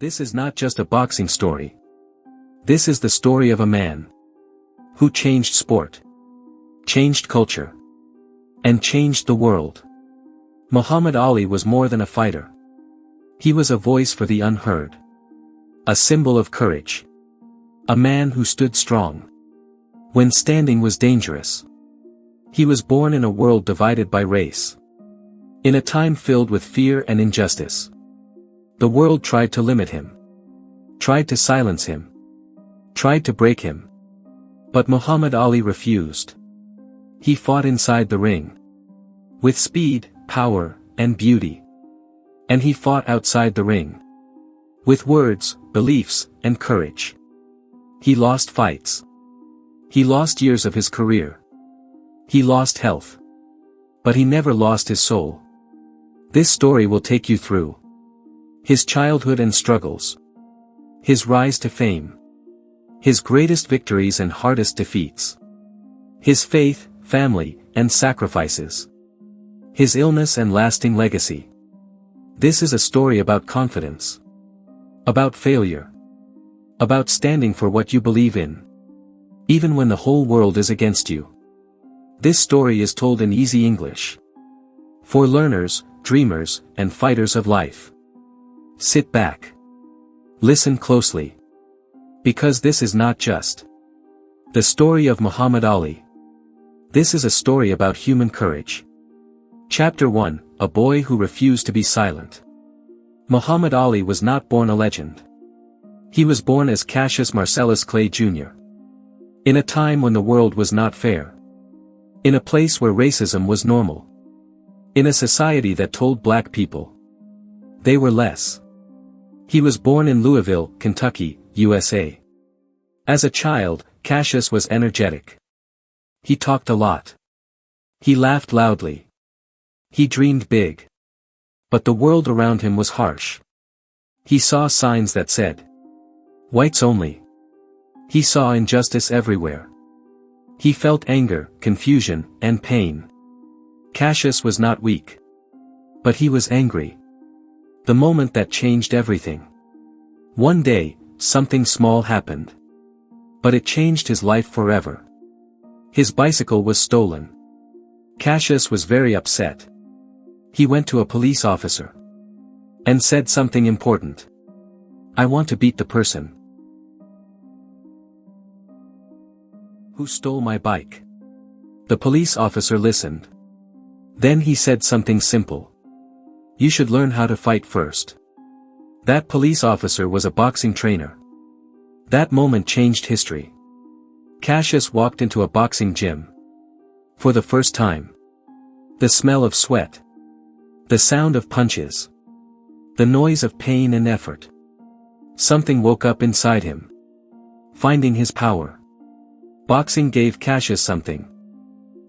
This is not just a boxing story. This is the story of a man who changed sport, changed culture, and changed the world. Muhammad Ali was more than a fighter. He was a voice for the unheard. A symbol of courage. A man who stood strong when standing was dangerous. He was born in a world divided by race. In a time filled with fear and injustice. The world tried to limit him. Tried to silence him. Tried to break him. But Muhammad Ali refused. He fought inside the ring. With speed, power, and beauty. And he fought outside the ring. With words, beliefs, and courage. He lost fights. He lost years of his career. He lost health. But he never lost his soul. This story will take you through his childhood and struggles. His rise to fame. His greatest victories and hardest defeats. His faith, family, and sacrifices. His illness and lasting legacy. This is a story about confidence. About failure. About standing for what you believe in. Even when the whole world is against you. This story is told in easy English. For learners, dreamers, and fighters of life. Sit back. Listen closely. Because this is not just the story of Muhammad Ali. This is a story about human courage. Chapter 1, A Boy Who Refused to Be Silent. Muhammad Ali was not born a legend. He was born as Cassius Marcellus Clay Jr. In a time when the world was not fair. In a place where racism was normal. In a society that told black people they were less. He was born in Louisville, Kentucky, USA. As a child, Cassius was energetic. He talked a lot. He laughed loudly. He dreamed big. But the world around him was harsh. He saw signs that said, whites only. He saw injustice everywhere. He felt anger, confusion, and pain. Cassius was not weak. But he was angry. The moment that changed everything. One day, something small happened. But it changed his life forever. His bicycle was stolen. Cassius was very upset. He went to a police officer. And said something important. I want to beat the person who stole my bike. The police officer listened. Then he said something simple. You should learn how to fight first. That police officer was a boxing trainer. That moment changed history. Cassius walked into a boxing gym. For the first time. The smell of sweat. The sound of punches. The noise of pain and effort. Something woke up inside him. Finding his power. Boxing gave Cassius something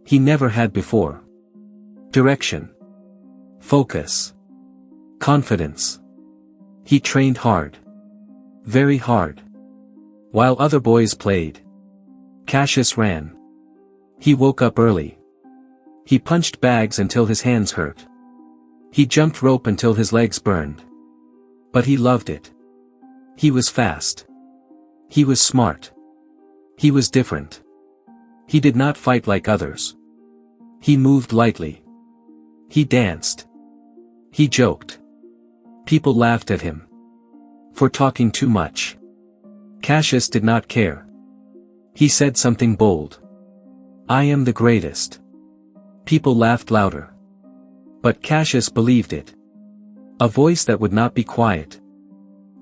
he never had before. Direction. Focus. Confidence. He trained hard. Very hard. While other boys played. Cassius ran. He woke up early. He punched bags until his hands hurt. He jumped rope until his legs burned. But he loved it. He was fast. He was smart. He was different. He did not fight like others. He moved lightly. He danced. He joked. People laughed at him for talking too much. Cassius did not care. He said something bold. I am the greatest. People laughed louder. But Cassius believed it. A voice that would not be quiet.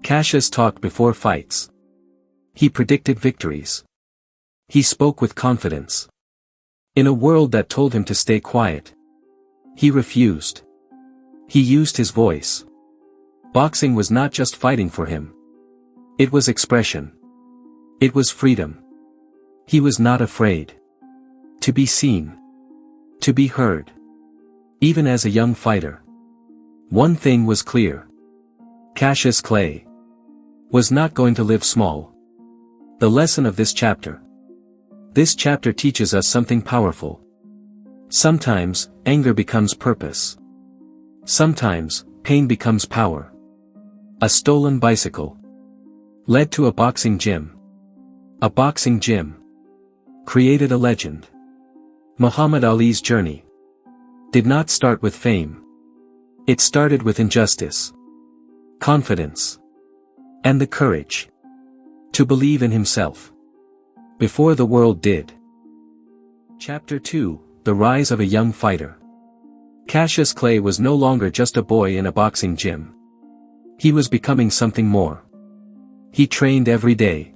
Cassius talked before fights. He predicted victories. He spoke with confidence. In a world that told him to stay quiet. He refused. He used his voice. Boxing was not just fighting for him. It was expression. It was freedom. He was not afraid. To be seen. To be heard. Even as a young fighter. One thing was clear. Cassius Clay was not going to live small. The lesson of this chapter. This chapter teaches us something powerful. Sometimes, anger becomes purpose. Sometimes, pain becomes power. A stolen bicycle led to a boxing gym. A boxing gym created a legend. Muhammad Ali's journey did not start with fame. It started with injustice, confidence, and the courage to believe in himself before the world did. Chapter 2: The Rise of a Young Fighter. Cassius Clay was no longer just a boy in a boxing gym. He was becoming something more. He trained every day.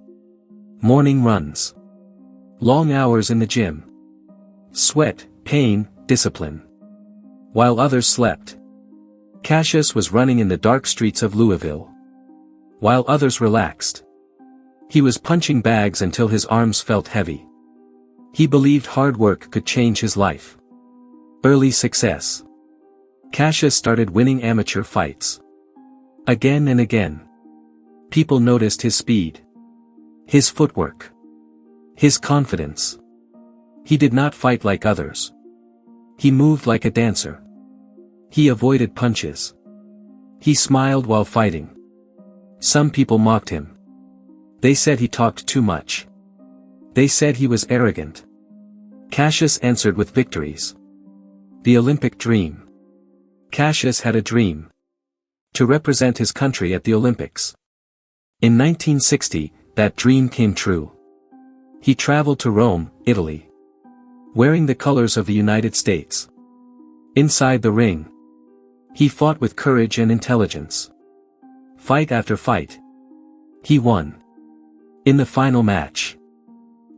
Morning runs. Long hours in the gym. Sweat, pain, discipline. While others slept, Cassius was running in the dark streets of Louisville. While others relaxed, he was punching bags until his arms felt heavy. He believed hard work could change his life. Early success. Cassius started winning amateur fights. Again and again. People noticed his speed, his footwork, his confidence. He did not fight like others. He moved like a dancer. He avoided punches. He smiled while fighting. Some people mocked him. They said he talked too much. They said he was arrogant. Cassius answered with victories. The Olympic dream. Cassius had a dream. To represent his country at the Olympics. In 1960, that dream came true. He traveled to Rome, Italy, wearing the colors of the United States. Inside the ring, he fought with courage and intelligence. Fight after fight, he won. In the final match,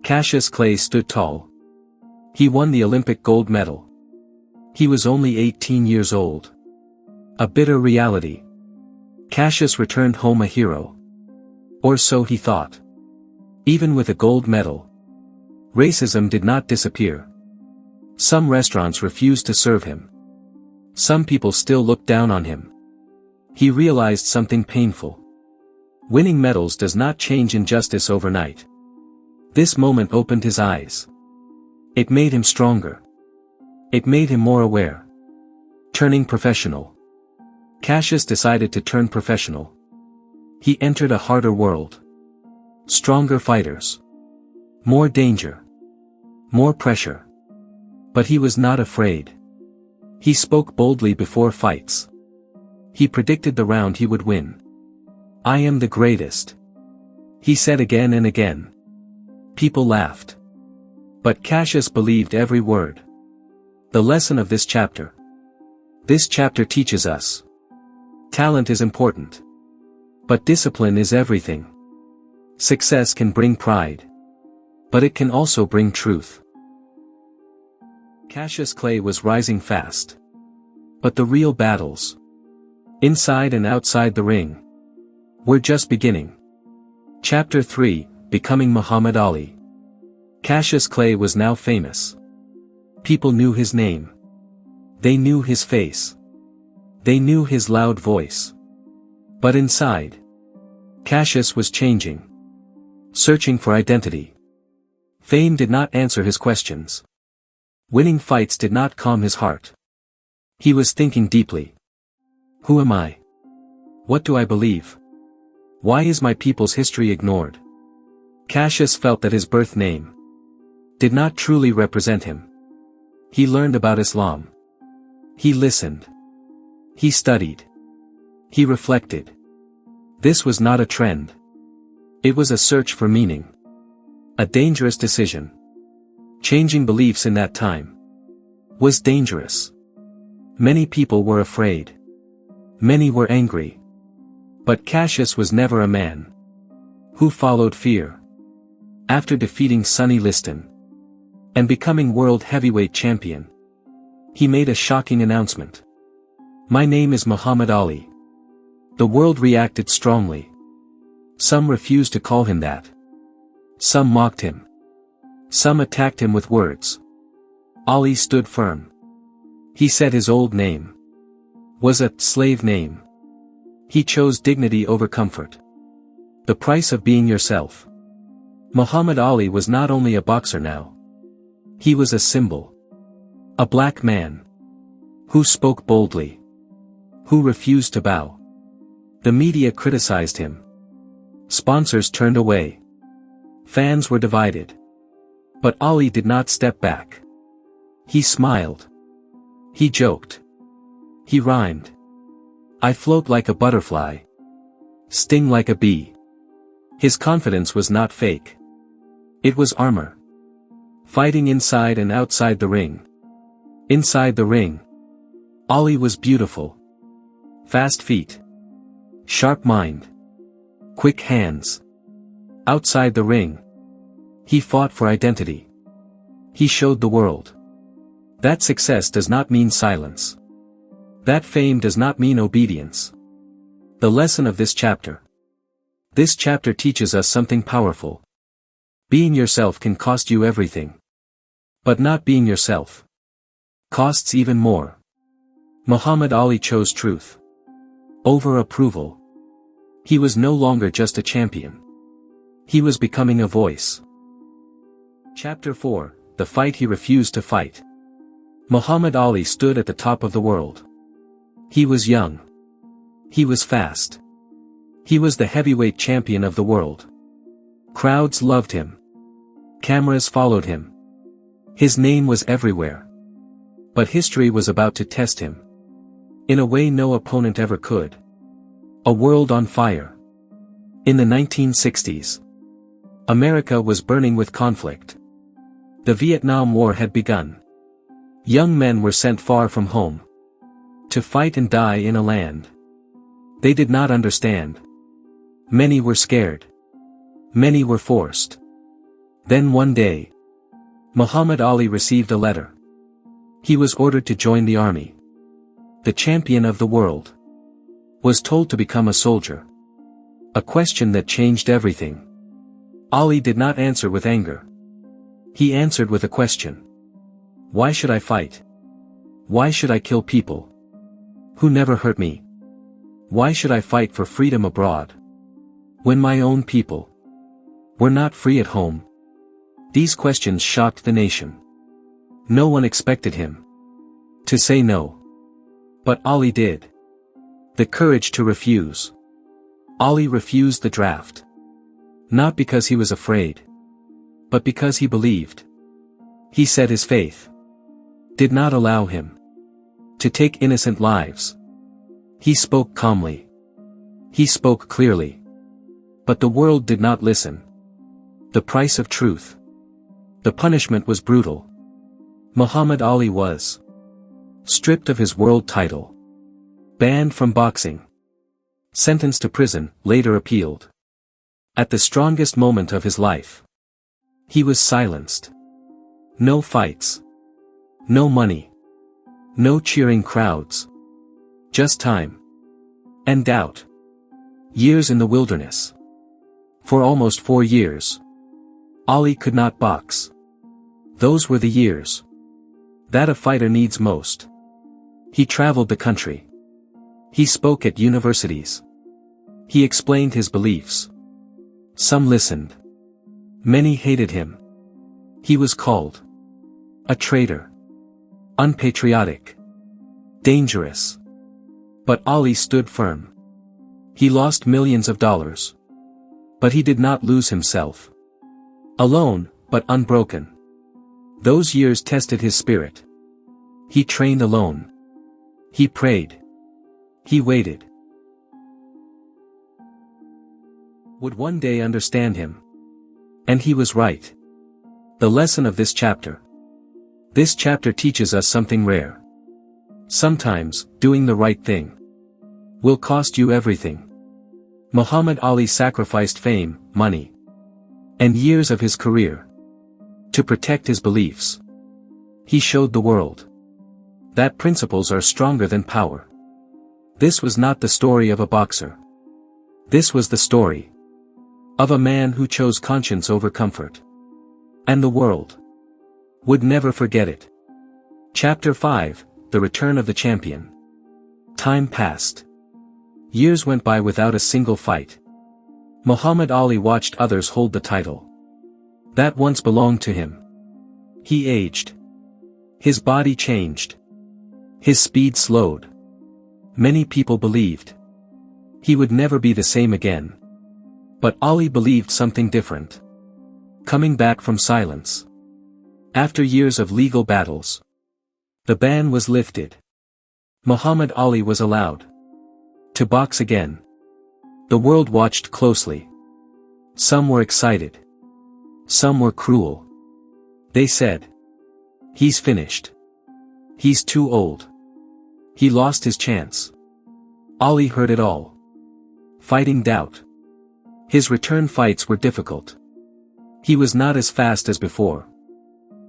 Cassius Clay stood tall. He won the Olympic gold medal. He was only 18 years old. A bitter reality. Cassius returned home a hero. Or so he thought. Even with a gold medal, racism did not disappear. Some restaurants refused to serve him. Some people still looked down on him. He realized something painful. Winning medals does not change injustice overnight. This moment opened his eyes. It made him stronger. It made him more aware. Turning professional. Cassius decided to turn professional. He entered a harder world. Stronger fighters. More danger. More pressure. But he was not afraid. He spoke boldly before fights. He predicted the round he would win. "I am the greatest," he said again and again. People laughed. But Cassius believed every word. The lesson of this chapter. This chapter teaches us. Talent is important. But discipline is everything. Success can bring pride. But it can also bring truth. Cassius Clay was rising fast. But the real battles, inside and outside the ring, were just beginning. Chapter 3: Becoming Muhammad Ali. Cassius Clay was now famous. People knew his name. They knew his face. They knew his loud voice. But inside, Cassius was changing. Searching for identity. Fame did not answer his questions. Winning fights did not calm his heart. He was thinking deeply. Who am I? What do I believe? Why is my people's history ignored? Cassius felt that his birth name did not truly represent him. He learned about Islam. He listened. He studied. He reflected. This was not a trend. It was a search for meaning. A dangerous decision. Changing beliefs in that time was dangerous. Many people were afraid. Many were angry. But Cassius was never a man who followed fear. After defeating Sonny Liston and becoming world heavyweight champion, he made a shocking announcement. "My name is Muhammad Ali." The world reacted strongly. Some refused to call him that. Some mocked him. Some attacked him with words. Ali stood firm. He said his old name was a slave name. He chose dignity over comfort. The price of being yourself. Muhammad Ali was not only a boxer now. He was a symbol. A black man who spoke boldly. Who refused to bow. The media criticized him. Sponsors turned away. Fans were divided. But Ali did not step back. He smiled. He joked. He rhymed. I float like a butterfly. Sting like a bee. His confidence was not fake. It was armor. Fighting inside and outside the ring. Inside the ring, Ali was beautiful. Fast feet. Sharp mind. Quick hands. Outside the ring, he fought for identity. He showed the world that success does not mean silence. That fame does not mean obedience. The lesson of this chapter. This chapter teaches us something powerful. Being yourself can cost you everything. But not being yourself costs even more. Muhammad Ali chose truth over approval. He was no longer just a champion. He was becoming a voice. Chapter 4: The Fight He Refused to Fight. Muhammad Ali stood at the top of the world. He was young. He was fast. He was the heavyweight champion of the world. Crowds loved him. Cameras followed him. His name was everywhere. But history was about to test him. In a way no opponent ever could. A world on fire. In the 1960s, America was burning with conflict. The Vietnam War had begun. Young men were sent far from home to fight and die in a land they did not understand. Many were scared. Many were forced. Then one day, Muhammad Ali received a letter. He was ordered to join the army. The champion of the world was told to become a soldier. A question that changed everything. Ali did not answer with anger. He answered with a question. Why should I fight? Why should I kill people who never hurt me? Why should I fight for freedom abroad when my own people were not free at home? These questions shocked the nation. No one expected him to say no. But Ali did. The courage to refuse. Ali refused the draft. Not because he was afraid, but because he believed. He said his faith did not allow him to take innocent lives. He spoke calmly. He spoke clearly. But the world did not listen. The price of truth. The punishment was brutal. Muhammad Ali was stripped of his world title. Banned from boxing. Sentenced to prison, later appealed. At the strongest moment of his life, he was silenced. No fights. No money. No cheering crowds. Just time. And doubt. Years in the wilderness. For almost 4 years, Ali could not box. Those were the years that a fighter needs most. He traveled the country. He spoke at universities. He explained his beliefs. Some listened. Many hated him. He was called a traitor. Unpatriotic. Dangerous. But Ali stood firm. He lost millions of dollars. But he did not lose himself. Alone, but unbroken. Those years tested his spirit. He trained alone. He prayed. He waited. Would one day understand him. And he was right. The lesson of this chapter. This chapter teaches us something rare. Sometimes, doing the right thing will cost you everything. Muhammad Ali sacrificed fame, money, and years of his career to protect his beliefs. He showed the world that principles are stronger than power. This was not the story of a boxer. This was the story of a man who chose conscience over comfort. And the world would never forget it. Chapter 5: The Return of the Champion. Time passed. Years went by without a single fight. Muhammad Ali watched others hold the title that once belonged to him. He aged. His body changed. His speed slowed. Many people believed He would never be the same again. But Ali believed something different. Coming back from silence. After years of legal battles, the ban was lifted. Muhammad Ali was allowed to box again. The world watched closely. Some were excited. Some were cruel. They said, "He's finished. He's too old. He lost his chance." Ali heard it all. Fighting doubt. His return fights were difficult. He was not as fast as before.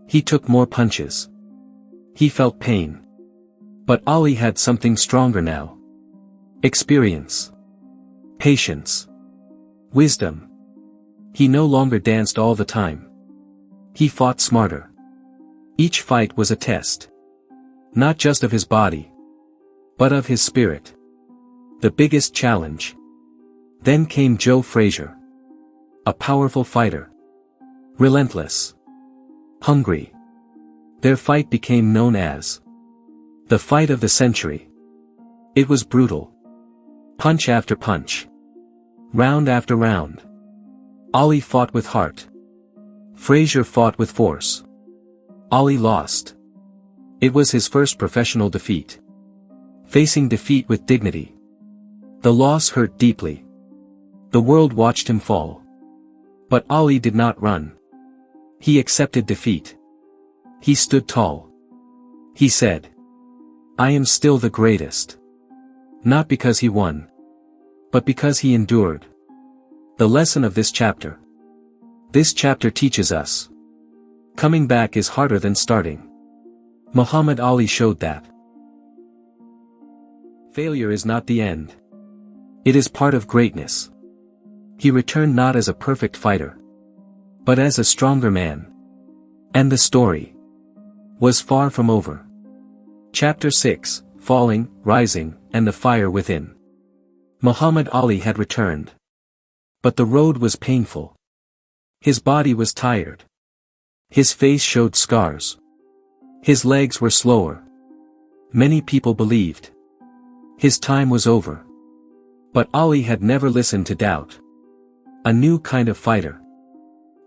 He took more punches. He felt pain. But Ali had something stronger now. Experience. Patience. Wisdom. He no longer danced all the time. He fought smarter. Each fight was a test. Not just of his body, but of his spirit. The biggest challenge. Then came Joe Frazier. A powerful fighter. Relentless. Hungry. Their fight became known as the fight of the century. It was brutal. Punch after punch. Round after round. Ali fought with heart. Frazier fought with force. Ali lost. It was his first professional defeat. Facing defeat with dignity. The loss hurt deeply. The world watched him fall. But Ali did not run. He accepted defeat. He stood tall. He said, "I am still the greatest." Not because he won, but because he endured. The lesson of this chapter. This chapter teaches us. Coming back is harder than starting. Muhammad Ali showed that. Failure is not the end. It is part of greatness. He returned not as a perfect fighter, but as a stronger man. And the story was far from over. Chapter 6, Falling, Rising, and the Fire Within. Muhammad Ali had returned. But the road was painful. His body was tired. His face showed scars. His legs were slower. Many people believed his time was over. But Ali had never listened to doubt. A new kind of fighter.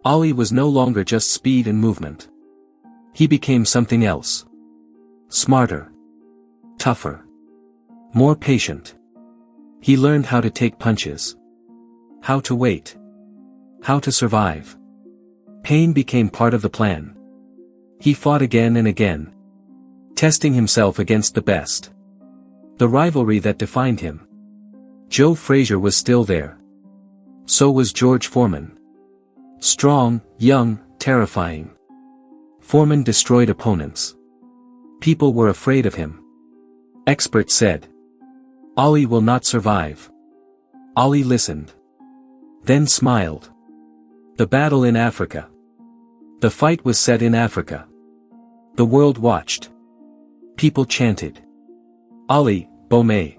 Ali was no longer just speed and movement. He became something else. Smarter. Tougher. More patient. He learned how to take punches. How to wait. How to survive. Pain became part of the plan. He fought again and again. Testing himself against the best. The rivalry that defined him. Joe Frazier was still there. So was George Foreman. Strong, young, terrifying. Foreman destroyed opponents. People were afraid of him. Experts said, "Ali will not survive." Ali listened. Then smiled. The battle in Africa. The fight was set in Africa. The world watched. People chanted, "Ali, Bomay.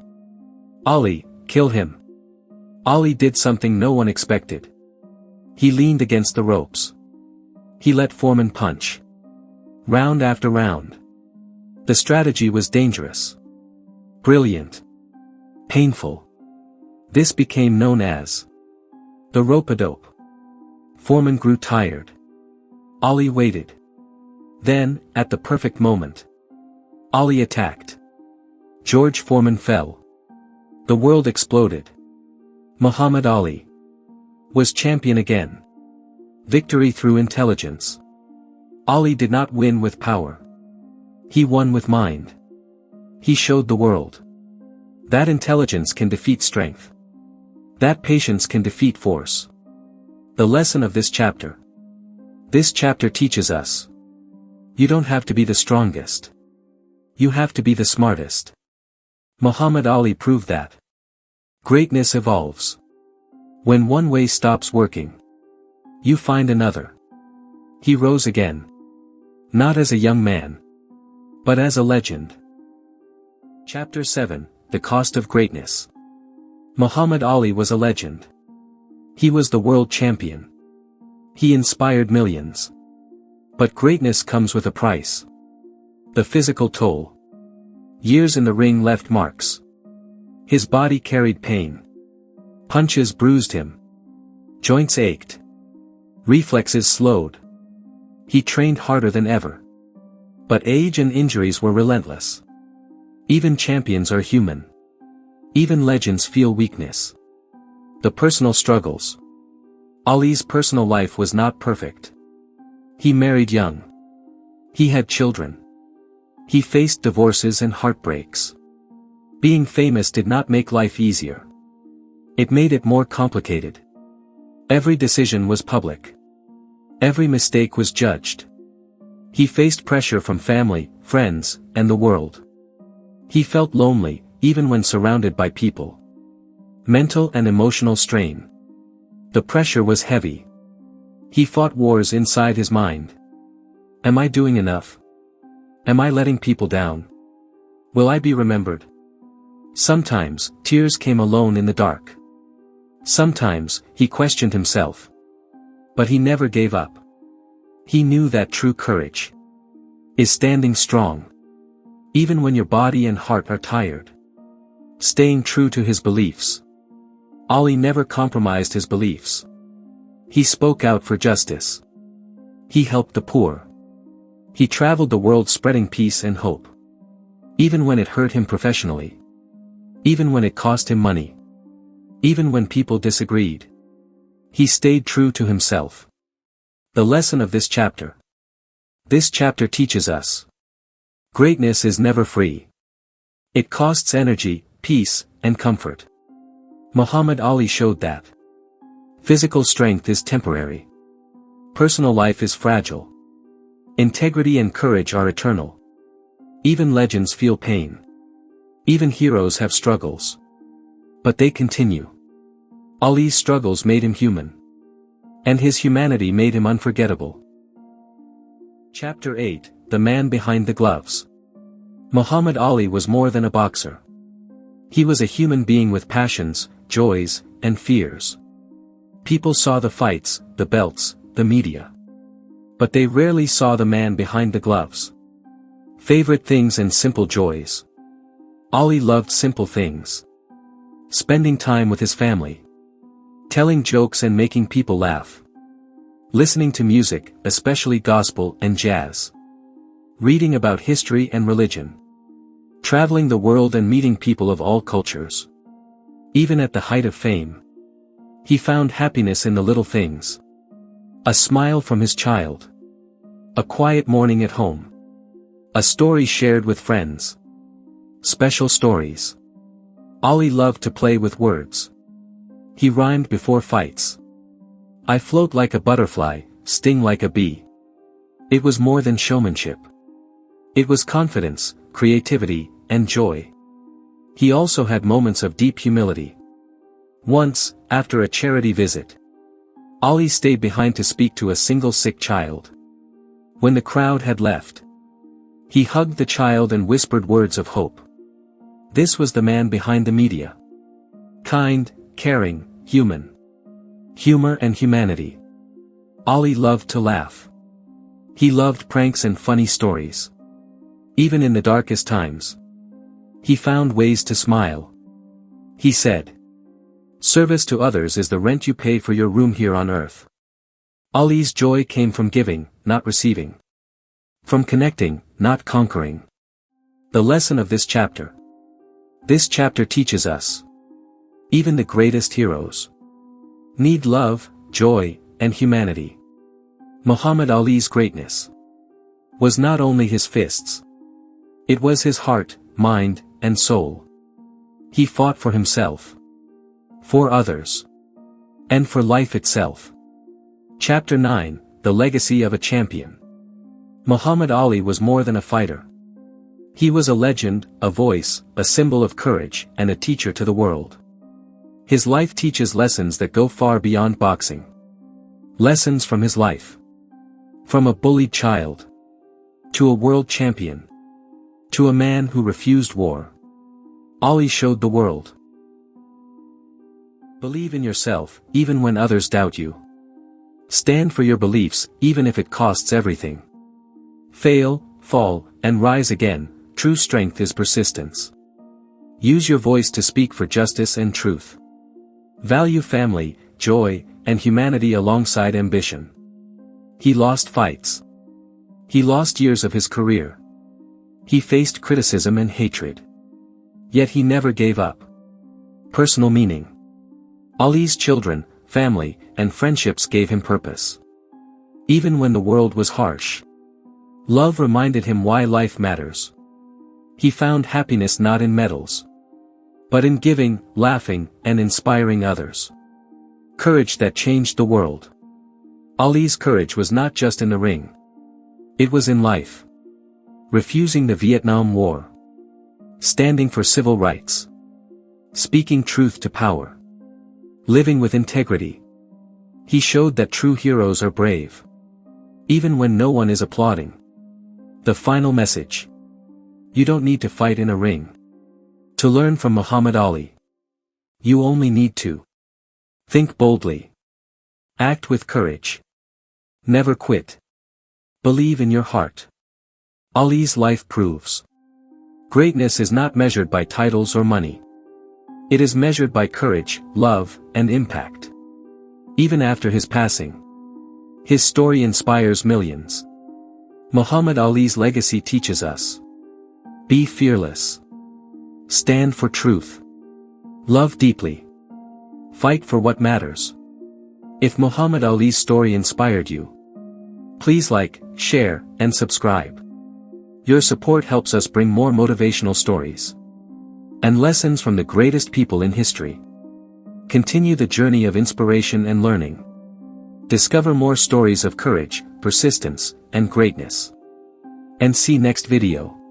Ali, kill him." Ali did something no one expected. He leaned against the ropes. He let Foreman punch. Round after round. The strategy was dangerous. Brilliant. Painful. This became known as the rope-a-dope. Foreman grew tired. Ali waited. Then, at the perfect moment, Ali attacked. George Foreman fell. The world exploded. Muhammad Ali was champion again. Victory through intelligence. Ali did not win with power. He won with mind. He showed the world that intelligence can defeat strength. That patience can defeat force. The lesson of this chapter. This chapter teaches us. You don't have to be the strongest. You have to be the smartest. Muhammad Ali proved that. Greatness evolves. When one way stops working, you find another. He rose again. Not as a young man, but as a legend. Chapter 7, The Cost of Greatness. Muhammad Ali was a legend. He was the world champion. He inspired millions. But greatness comes with a price. The physical toll. Years in the ring left marks. His body carried pain. Punches bruised him. Joints ached. Reflexes slowed. He trained harder than ever. But age and injuries were relentless. Even champions are human. Even legends feel weakness. The personal struggles. Ali's personal life was not perfect. He married young. He had children. He faced divorces and heartbreaks. Being famous did not make life easier. It made it more complicated. Every decision was public. Every mistake was judged. He faced pressure from family, friends, and the world. He felt lonely, even when surrounded by people. Mental and emotional strain. The pressure was heavy. He fought wars inside his mind. Am I doing enough? Am I letting people down? Will I be remembered? Sometimes, tears came alone in the dark. Sometimes, he questioned himself. But he never gave up. He knew that true courage is standing strong. Even when your body and heart are tired. Staying true to his beliefs. Ali never compromised his beliefs. He spoke out for justice. He helped the poor. He traveled the world spreading peace and hope. Even when it hurt him professionally. Even when it cost him money. Even when people disagreed. He stayed true to himself. The lesson of this chapter. This chapter teaches us. Greatness is never free. It costs energy, peace, and comfort. Muhammad Ali showed that. Physical strength is temporary. Personal life is fragile. Integrity and courage are eternal. Even legends feel pain. Even heroes have struggles. But they continue. Ali's struggles made him human. And his humanity made him unforgettable. Chapter 8, The Man Behind the Gloves. Muhammad Ali was more than a boxer. He was a human being with passions, joys, and fears. People saw the fights, the belts, the media. But they rarely saw the man behind the gloves. Favorite things and simple joys. Ali loved simple things. Spending time with his family. Telling jokes and making people laugh. Listening to music, especially gospel and jazz. Reading about history and religion. Traveling the world and meeting people of all cultures. Even at the height of fame. He found happiness in the little things. A smile from his child. A quiet morning at home. A story shared with friends. Special stories. Ali loved to play with words. He rhymed before fights. I float like a butterfly, sting like a bee. It was more than showmanship. It was confidence, creativity, and joy. He also had moments of deep humility. Once, after a charity visit, Ali stayed behind to speak to a single sick child. When the crowd had left, he hugged the child and whispered words of hope. This was the man behind the media. Kind, caring, human. Humor and humanity. Ali loved to laugh. He loved pranks and funny stories. Even in the darkest times, he found ways to smile. He said, "Service to others is the rent you pay for your room here on earth." Ali's joy came from giving, not receiving. From connecting, not conquering. The lesson of this chapter. This chapter teaches us. Even the greatest heroes need love, joy, and humanity. Muhammad Ali's greatness was not only his fists. It was his heart, mind, and soul. He fought for himself. For others. And for life itself. Chapter 9, The Legacy of a Champion. Muhammad Ali was more than a fighter. He was a legend, a voice, a symbol of courage, and a teacher to the world. His life teaches lessons that go far beyond boxing. Lessons from his life. From a bullied child. To a world champion. To a man who refused war. Ali showed the world. Believe in yourself, even when others doubt you. Stand for your beliefs, even if it costs everything. Fail, fall, and rise again. True strength is persistence. Use your voice to speak for justice and truth. Value family, joy, and humanity alongside ambition. He lost fights. He lost years of his career. He faced criticism and hatred. Yet he never gave up. Personal meaning. Ali's children, family, and friendships gave him purpose. Even when the world was harsh, love reminded him why life matters. He found happiness not in medals, but in giving, laughing, and inspiring others. Courage that changed the world. Ali's courage was not just in the ring. It was in life. Refusing the Vietnam War. Standing for civil rights. Speaking truth to power. Living with integrity. He showed that true heroes are brave. Even when no one is applauding. The final message. You don't need to fight in a ring to learn from Muhammad Ali. You only need to think boldly. Act with courage. Never quit. Believe in your heart. Ali's life proves. Greatness is not measured by titles or money. It is measured by courage, love, and impact. Even after his passing, his story inspires millions. Muhammad Ali's legacy teaches us. Be fearless. Stand for truth. Love deeply. Fight for what matters. If Muhammad Ali's story inspired you, please like, share, and subscribe. Your support helps us bring more motivational stories and lessons from the greatest people in history. Continue the journey of inspiration and learning. Discover more stories of courage, persistence, and greatness. And see next video.